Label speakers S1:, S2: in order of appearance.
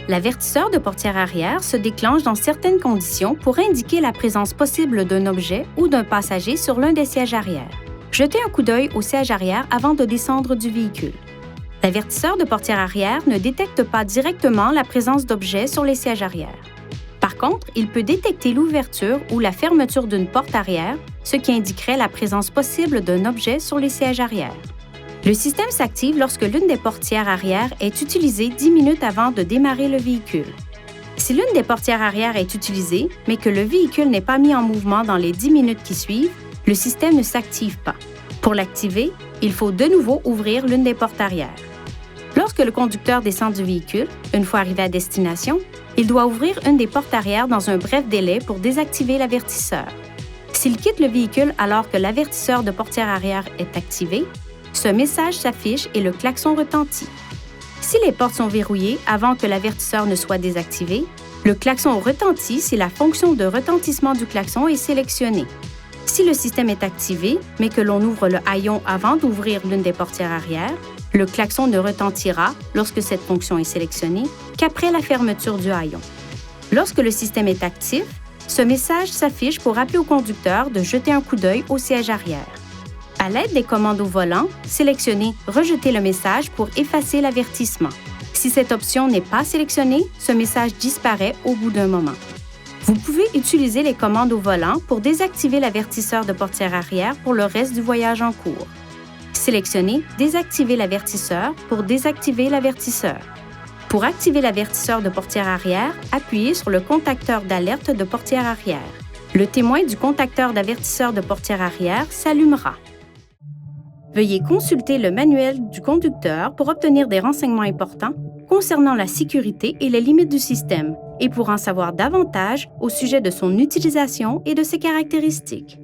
S1: L'avertisseur de portière arrière se déclenche dans certaines conditions pour indiquer la présence possible d'un objet ou d'un passager sur l'un des sièges arrière. Jetez un coup d'œil au siège arrière avant de descendre du véhicule. L'avertisseur de portière arrière ne détecte pas directement la présence d'objets sur les sièges arrière. Par contre, il peut détecter l'ouverture ou la fermeture d'une porte arrière, ce qui indiquerait la présence possible d'un objet sur les sièges arrière. Le système s'active lorsque l'une des portières arrière est utilisée 10 minutes avant de démarrer le véhicule. Si l'une des portières arrière est utilisée, mais que le véhicule n'est pas mis en mouvement dans les 10 minutes qui suivent, le système ne s'active pas. Pour l'activer, il faut de nouveau ouvrir l'une des portes arrière. Lorsque le conducteur descend du véhicule, une fois arrivé à destination, il doit ouvrir une des portes arrière dans un bref délai pour désactiver l'avertisseur. S'il quitte le véhicule alors que l'avertisseur de portière arrière est activé, ce message s'affiche et le klaxon retentit. Si les portes sont verrouillées avant que l'avertisseur ne soit désactivé, le klaxon retentit si la fonction de retentissement du klaxon est sélectionnée. Si le système est activé, mais que l'on ouvre le haillon avant d'ouvrir l'une des portières arrière, le klaxon ne retentira, lorsque cette fonction est sélectionnée, qu'après la fermeture du haillon. Lorsque le système est actif, ce message s'affiche pour rappeler au conducteur de jeter un coup d'œil au siège arrière. À l'aide des commandes au volant, sélectionnez « Rejeter le message » pour effacer l'avertissement. Si cette option n'est pas sélectionnée, ce message disparaît au bout d'un moment. Vous pouvez utiliser les commandes au volant pour désactiver l'avertisseur de portière arrière pour le reste du voyage en cours. Sélectionnez « Désactiver l'avertisseur » pour désactiver l'avertisseur. Pour activer l'avertisseur de portière arrière, appuyez sur le contacteur d'alerte de portière arrière. Le témoin du contacteur d'avertisseur de portière arrière s'allumera. Veuillez consulter le manuel du conducteur pour obtenir des renseignements importants concernant la sécurité et les limites du système et pour en savoir davantage au sujet de son utilisation et de ses caractéristiques.